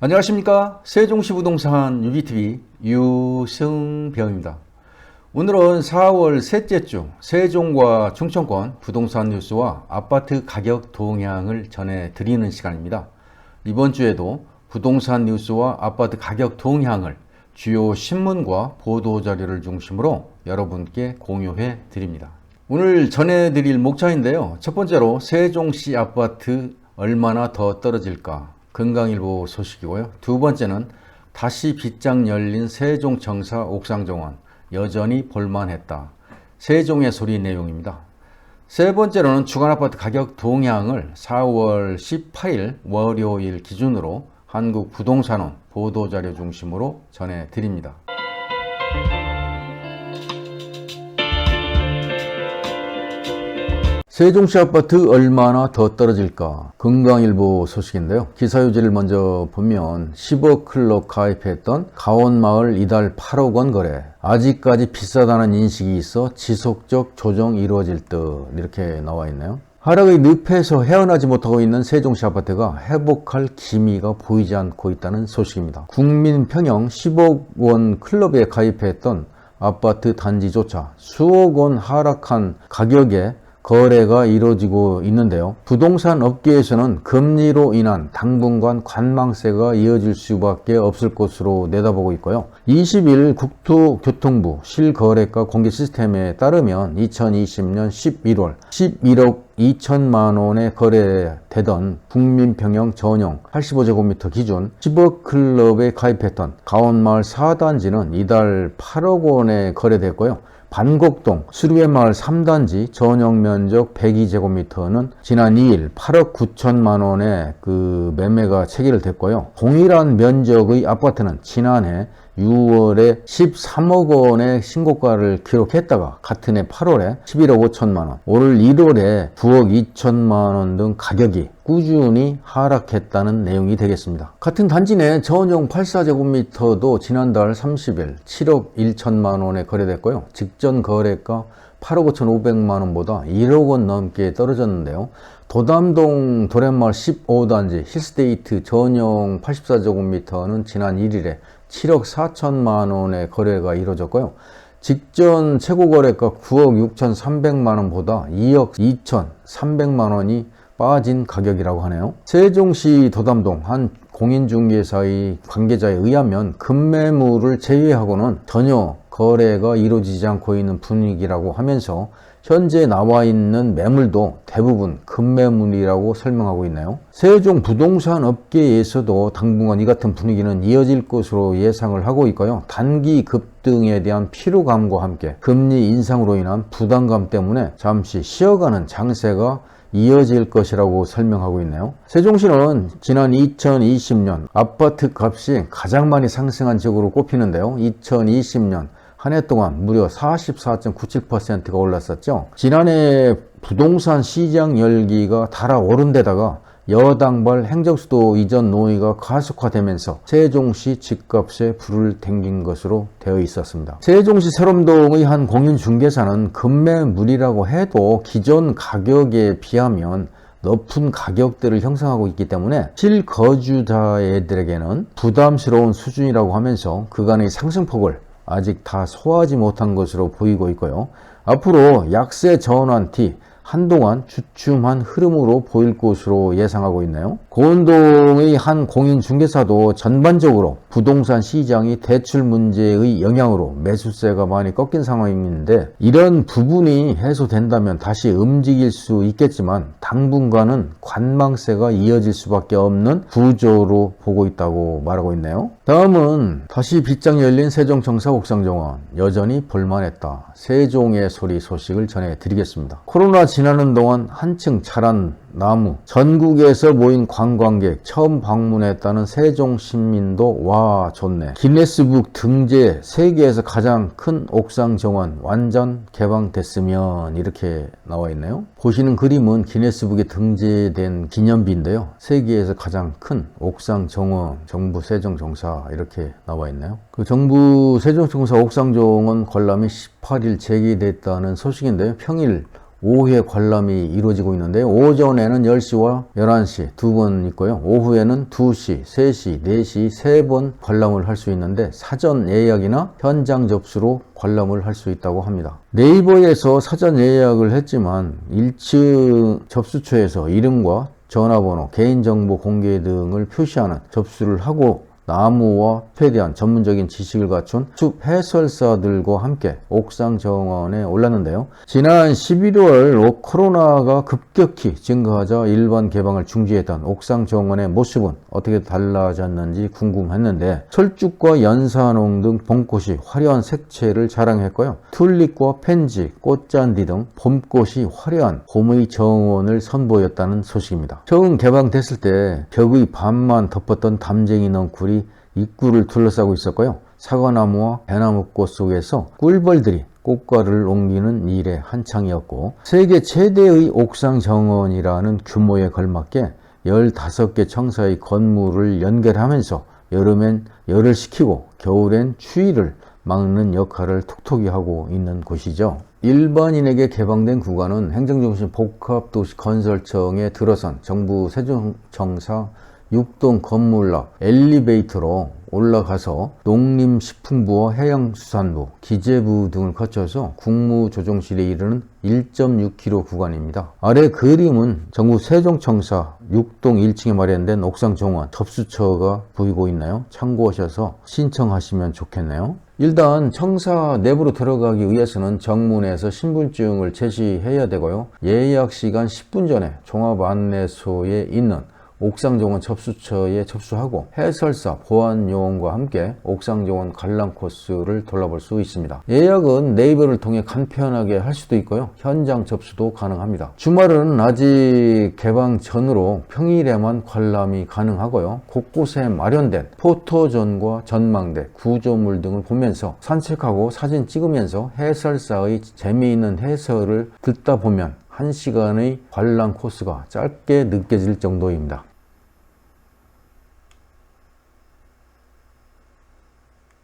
안녕하십니까. 세종시 부동산 유비TV 유승병입니다. 오늘은 4월 셋째 주 세종과 충청권 부동산 뉴스와 아파트 가격 동향을 전해드리는 시간입니다. 이번 주에도 부동산 뉴스와 아파트 가격 동향을 주요 신문과 보도자료를 중심으로 여러분께 공유해 드립니다. 오늘 전해드릴 목차인데요. 첫 번째로 세종시 아파트 얼마나 더 떨어질까? 건강일보 소식이고요. 두 번째는 다시 빗장 열린 세종청사 옥상정원 여전히 볼만했다. 세종의 소리 내용입니다. 세 번째로는 주간아파트 가격 동향을 4월 18일 월요일 기준으로 한국부동산원 보도자료 중심으로 전해드립니다. 세종시 아파트 얼마나 더 떨어질까? 건강일보 소식인데요. 기사유지를 먼저 보면 10억 클럽 가입했던 가온마을 이달 8억 원 거래. 아직까지 비싸다는 인식이 있어 지속적 조정이 이루어질 듯 이렇게 나와 있네요. 하락의 늪에서 헤어나지 못하고 있는 세종시 아파트가 회복할 기미가 보이지 않고 있다는 소식입니다. 국민평형 10억 원 클럽에 가입했던 아파트 단지조차 수억 원 하락한 가격에 거래가 이루어지고 있는데요. 부동산 업계에서는 금리로 인한 당분간 관망세가 이어질 수밖에 없을 것으로 내다보고 있고요. 20일 국토교통부 실거래가 공개 시스템에 따르면 2020년 11월 11억 2천만 원에 거래되던 국민평형 전용 85제곱미터 기준 10억 클럽에 가입했던 가온마을 4단지는 이달 8억 원에 거래됐고요. 반곡동 수류회마을 3단지 전용 면적 102제곱미터는 지난 2일 8억 9천만 원에 매매가 체결됐고요. 동일한 면적의 아파트는 지난해 6월에 13억 원의 신고가를 기록했다가 같은 해 8월에 11억 5천만 원, 올 1월에 9억 2천만 원 등 가격이 꾸준히 하락했다는 내용이 되겠습니다. 같은 단지 내 전용 84제곱미터도 지난달 30일 7억 1천만 원에 거래됐고요. 직전 거래가 8억 5,500만 원보다 1억 원 넘게 떨어졌는데요. 도담동 도련마을 15단지 힐스테이트 전용 84제곱미터는 지난 1일에 7억 4천만 원의 거래가 이루어졌고요. 직전 최고 거래가 9억 6,300만 원보다 2억 2,300만 원이 빠진 가격이라고 하네요. 세종시 도담동 한 공인중개사의 관계자에 의하면 급매물을 제외하고는 전혀 거래가 이루어지지 않고 있는 분위기라고 하면서 현재 나와 있는 매물도 대부분 급매물이라고 설명하고 있네요. 세종 부동산 업계에서도 당분간 이 같은 분위기는 이어질 것으로 예상을 하고 있고요. 단기 급등에 대한 피로감과 함께 금리 인상으로 인한 부담감 때문에 잠시 쉬어가는 장세가 이어질 것이라고 설명하고 있네요. 세종시는 지난 2020년 아파트 값이 가장 많이 상승한 지역으로 꼽히는데요. 2020년 한 해 동안 무려 44.97%가 올랐었죠. 지난해 부동산 시장 열기가 달아오른 데다가 여당발 행정수도 이전 논의가 가속화되면서 세종시 집값에 불을 땡긴 것으로 되어 있었습니다. 세종시 세롬동의 한 공인중개사는 급매물이라고 해도 기존 가격에 비하면 높은 가격대를 형성하고 있기 때문에 실거주자들에게는 부담스러운 수준이라고 하면서 그간의 상승폭을 아직 다 소화하지 못한 것으로 보이고 있고요. 앞으로 약세 전환티 한동안 주춤한 흐름으로 보일 것으로 예상하고 있네요. 고운동의 한 공인중개사도 전반적으로 부동산 시장이 대출 문제의 영향으로 매수세가 많이 꺾인 상황인데 이런 부분이 해소된다면 다시 움직일 수 있겠지만 당분간은 관망세가 이어질 수밖에 없는 구조로 보고 있다고 말하고 있네요. 다음은 다시 빗장 열린 세종청사 옥상정원 여전히 볼만했다. 세종의 소리 소식을 전해드리겠습니다. 코로나 지나는 동안 한층 자란 나무, 전국에서 모인 관광객 처음 방문했다는 세종 시민도 와 좋네. 기네스북 등재 세계에서 가장 큰 옥상 정원 완전 개방됐으면 이렇게 나와 있네요. 보시는 그림은 기네스북에 등재된 기념비인데요. 세계에서 가장 큰 옥상 정원 정부 세종청사 이렇게 나와 있네요. 그 정부 세종청사 옥상 정원 관람이 18일 재개됐다는 소식인데요. 평일 오후에 관람이 이루어지고 있는데요. 오전에는 10시와 11시 두 번 있고요. 오후에는 2시, 3시, 4시 3번 관람을 할 수 있는데 사전 예약이나 현장 접수로 관람을 할 수 있다고 합니다. 네이버에서 사전 예약을 했지만 1층 접수처에서 이름과 전화번호, 개인정보 공개 등을 표시하는 접수를 하고 나무와 숲에 대한 전문적인 지식을 갖춘 숲 해설사들과 함께 옥상 정원에 올랐는데요. 지난 11월 코로나가 급격히 증가하자 일반 개방을 중지했던 옥상 정원의 모습은 어떻게 달라졌는지 궁금했는데 철쭉과 연산홍 등 봄꽃이 화려한 색채를 자랑했고요. 튤립과 펜지, 꽃잔디 등 봄꽃이 화려한 봄의 정원을 선보였다는 소식입니다. 처음 개방됐을 때 벽의 반만 덮었던 담쟁이 넝쿨이 입구를 둘러싸고 있었고요. 사과나무와 배나무꽃 속에서 꿀벌들이 꽃가루를 옮기는 일에 한창이었고 세계 최대의 옥상 정원이라는 규모에 걸맞게 15개 청사의 건물을 연결하면서 여름엔 열을 식히고 겨울엔 추위를 막는 역할을 톡톡히 하고 있는 곳이죠. 일반인에게 개방된 구간은 행정중심 복합도시건설청에 들어선 정부 세종청사 6동 건물 앞 엘리베이터로 올라가서 농림식품부와 해양수산부, 기재부 등을 거쳐서 국무조정실에 이르는 1.6km 구간입니다. 아래 그림은 정부 세종청사 6동 1층에 마련된 옥상정원 접수처가 보이고 있나요? 참고하셔서 신청하시면 좋겠네요. 일단 청사 내부로 들어가기 위해서는 정문에서 신분증을 제시해야 되고요. 예약 시간 10분 전에 종합안내소에 있는 옥상정원 접수처에 접수하고 해설사, 보안요원과 함께 옥상정원 관람 코스를 돌아볼 수 있습니다. 예약은 네이버를 통해 간편하게 할 수도 있고요. 현장 접수도 가능합니다. 주말은 아직 개방 전으로 평일에만 관람이 가능하고요. 곳곳에 마련된 포토존과 전망대, 구조물 등을 보면서 산책하고 사진 찍으면서 해설사의 재미있는 해설을 듣다 보면 1시간의 관람 코스가 짧게 느껴질 정도입니다.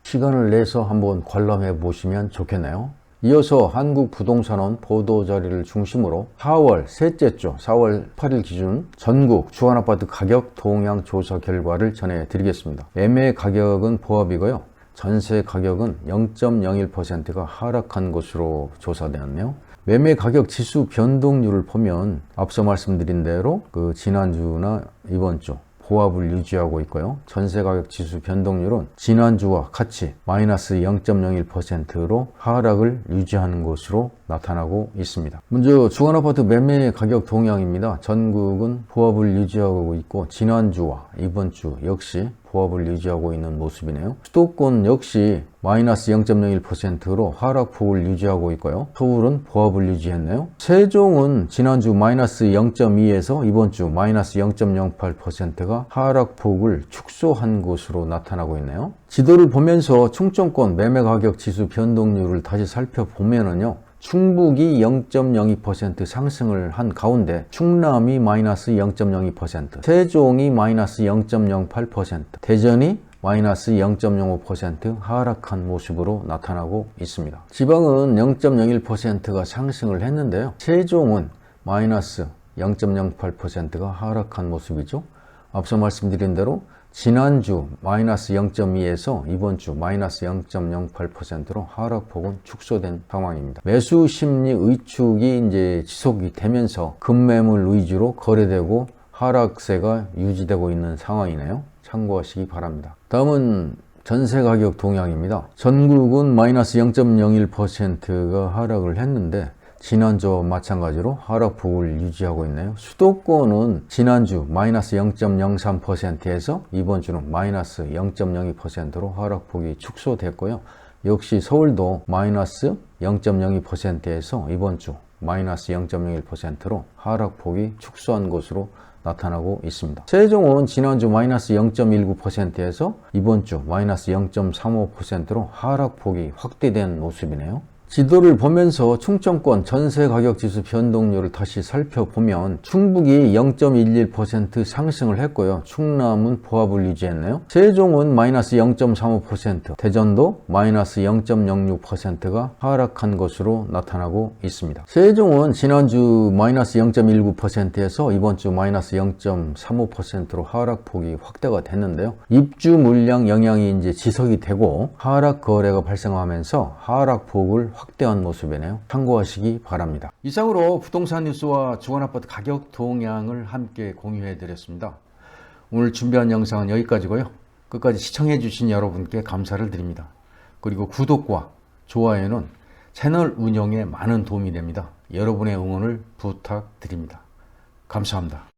시간을 내서 한번 관람해 보시면 좋겠네요. 이어서 한국부동산원 보도자료를 중심으로 4월 셋째 주 4월 8일 기준 전국 주안아파트 가격 동향 조사 결과를 전해드리겠습니다. 매매 가격은 보합이고요. 전세 가격은 0.01%가 하락한 것으로 조사되었네요. 매매 가격 지수 변동률을 보면 앞서 말씀드린 대로 지난주나 이번 주 보합을 유지하고 있고요. 전세가격 지수 변동률은 지난주와 같이 마이너스 0.01%로 하락을 유지하는 것으로 나타나고 있습니다. 먼저 주안아파트 매매 가격 동향입니다. 전국은 보합을 유지하고 있고 지난주와 이번 주 역시 보합을 유지하고 있는 모습이네요. 수도권 역시 마이너스 0.01%로 하락폭을 유지하고 있고요. 서울은 보합을 유지했네요. 세종은 지난주 마이너스 0.2에서 이번 주 마이너스 0.08%가 하락폭을 축소한 것으로 나타나고 있네요. 지도를 보면서 충청권 매매가격 지수 변동률을 다시 살펴보면은요. 충북이 0.02% 상승을 한 가운데 충남이 마이너스 0.02%, 세종이 마이너스 0.08%, 대전이 마이너스 0.05% 하락한 모습으로 나타나고 있습니다. 지방은 0.01%가 상승을 했는데요. 세종은 마이너스 0.08%가 하락한 모습이죠. 앞서 말씀드린 대로 지난주 마이너스 0.2에서 이번 주 마이너스 0.08%로 하락폭은 축소된 상황입니다. 매수 심리 의축이 이제 지속이 되면서 급매물 위주로 거래되고 하락세가 유지되고 있는 상황이네요. 참고하시기 바랍니다. 다음은 전세 가격 동향입니다. 전국은 마이너스 0.01%가 하락을 했는데 지난주와 마찬가지로 하락폭을 유지하고 있네요. 수도권은 지난주 마이너스 0.03%에서 이번 주는 마이너스 0.02%로 하락폭이 축소됐고요. 역시 서울도 마이너스 0.02%에서 이번 주 마이너스 0.01%로 하락폭이 축소한 것으로 나타나고 있습니다. 세종은 지난주 마이너스 0.19%에서 이번 주 마이너스 0.35%로 하락폭이 확대된 모습이네요. 지도를 보면서 충청권 전세 가격 지수 변동률을 다시 살펴보면 충북이 0.11% 상승을 했고요. 충남은 보합을 유지했네요. 세종은 마이너스 0.35%, 대전도 마이너스 0.06%가 하락한 것으로 나타나고 있습니다. 세종은 지난주 마이너스 0.19%에서 이번 주 마이너스 0.35%로 하락폭이 확대가 됐는데요. 입주 물량 영향이 이제 지속이 되고 하락 거래가 발생하면서 하락폭을 확대한 모습이네요. 참고하시기 바랍니다. 이상으로 부동산 뉴스와 주거아파트 가격 동향을 함께 공유해 드렸습니다. 오늘 준비한 영상은 여기까지고요. 끝까지 시청해 주신 여러분께 감사를 드립니다. 그리고 구독과 좋아요는 채널 운영에 많은 도움이 됩니다. 여러분의 응원을 부탁드립니다. 감사합니다.